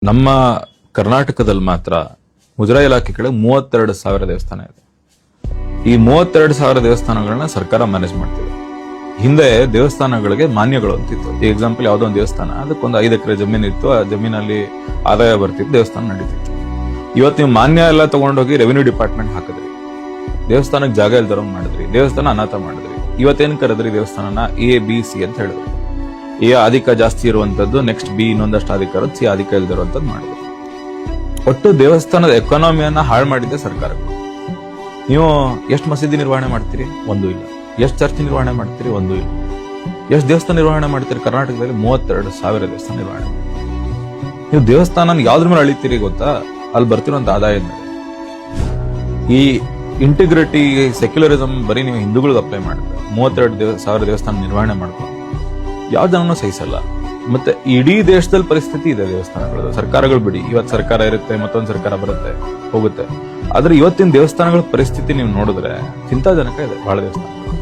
ನಮ್ಮ ಕರ್ನಾಟಕದಲ್ಲಿ ಮಾತ್ರ ಮುಜರಾಯಿ ಇಲಾಖೆ ಕಡೆ 32,000 ದೇವಸ್ಥಾನ ಇದೆ. ಈ 32,000 ದೇವಸ್ಥಾನಗಳನ್ನ ಸರ್ಕಾರ ಮ್ಯಾನೇಜ್ ಮಾಡ್ತಿದೆ. ಹಿಂದೆ ದೇವಸ್ಥಾನಗಳಿಗೆ ಮಾನ್ಯಗಳು ಅಂತಿತ್ತು. ಈ ಎಕ್ಸಾಂಪಲ್ ಯಾವುದೋ ಒಂದು ದೇವಸ್ಥಾನ, ಅದಕ್ಕೊಂದು 5 ಎಕರೆ ಜಮೀನು ಇತ್ತು, ಆ ಜಮೀನಲ್ಲಿ ಆದಾಯ ಬರ್ತಿತ್ತು, ದೇವಸ್ಥಾನ ನಡೀತಿತ್ತು. ಇವತ್ತು ನೀವು ಮಾನ್ಯ ಎಲ್ಲ ತಗೊಂಡೋಗಿ ರೆವಿನ್ಯೂ ಡಿಪಾರ್ಟ್ಮೆಂಟ್ ಹಾಕಿದ್ರಿ, ದೇವಸ್ಥಾನಕ್ಕೆ ಜಾಗ ಇಲ್ದರಂಗ್ ಮಾಡಿದ್ರಿ, ದೇವಸ್ಥಾನ ಅನಾಥ ಮಾಡಿದ್ರಿ. ಇವತ್ತೇನ್ ಕರೆದ್ರಿ ದೇವಸ್ಥಾನ A-B-C ಅಂತ ಹೇಳಿದ್ರಿ. ಎ ಆಧಿಕ ಜಾಸ್ತಿ ಇರುವಂತದ್ದು, ನೆಕ್ಸ್ಟ್ ಬಿ ಇನ್ನೊಂದಷ್ಟು ಆಧಿಕ ಇರೋದು, ಸಿ ಆಧಿಕ ಇಲ್ದಿರುವಂತದ್ದು ಮಾಡಿದ್ರು. ಒಟ್ಟು ದೇವಸ್ಥಾನದ ಎಕಾನಮಿಯನ್ನ ಹಾಳು ಮಾಡಿದ್ದೆ ಸರ್ಕಾರಗಳು. ನೀವು ಎಷ್ಟು ಮಸೀದಿ ನಿರ್ವಹಣೆ ಮಾಡ್ತೀರಿ? ಒಂದೂ ಇಲ್ಲ. ಎಷ್ಟು ಚರ್ಚ್ ನಿರ್ವಹಣೆ ಮಾಡ್ತೀರಿ? ಒಂದೂ ಇಲ್ಲ. ಎಷ್ಟು ದೇವಸ್ಥಾನ ನಿರ್ವಹಣೆ ಮಾಡ್ತೀರಿ? ಕರ್ನಾಟಕದಲ್ಲಿ 32,000 ದೇವಸ್ಥಾನ ನಿರ್ವಹಣೆ. ನೀವು ದೇವಸ್ಥಾನ ಯಾವ್ದ್ರ ಮೇಲೆ ಅಳಿತೀರಿ ಗೊತ್ತಾ? ಅಲ್ಲಿ ಬರ್ತಿರೋಂತ ಆದಾಯದ ಮೇಲೆ. ಈ ಇಂಟಿಗ್ರಿಟಿ ಸೆಕ್ಯುಲರಿಸಮ್ ಬರೀ ನೀವು ಹಿಂದೂಗಳಿಗೆ ಅಪ್ಲೈ ಮಾಡಿದ್ರೆ 32,000 ದೇವಸ್ಥಾನ ನಿರ್ವಹಣೆ ಮಾಡ್ಕೊಂಡು ಯಾವ ಜನನೂ ಸಹಿಸಲ್ಲ. ಮತ್ತೆ ಇಡೀ ದೇಶದಲ್ಲಿ ಪರಿಸ್ಥಿತಿ ಇದೆ ದೇವಸ್ಥಾನಗಳು. ಸರ್ಕಾರಗಳು ಬಿಡಿ, ಇವತ್ತು ಸರ್ಕಾರ ಇರುತ್ತೆ, ಮತ್ತೊಂದು ಸರ್ಕಾರ ಬರುತ್ತೆ ಹೋಗುತ್ತೆ, ಆದ್ರೆ ಇವತ್ತಿನ ದೇವಸ್ಥಾನಗಳ ಪರಿಸ್ಥಿತಿ ನೀವು ನೋಡಿದ್ರೆ ಚಿಂತಾಜನಕ ಇದೆ ಬಹಳ ದೇವಸ್ಥಾನಗಳು.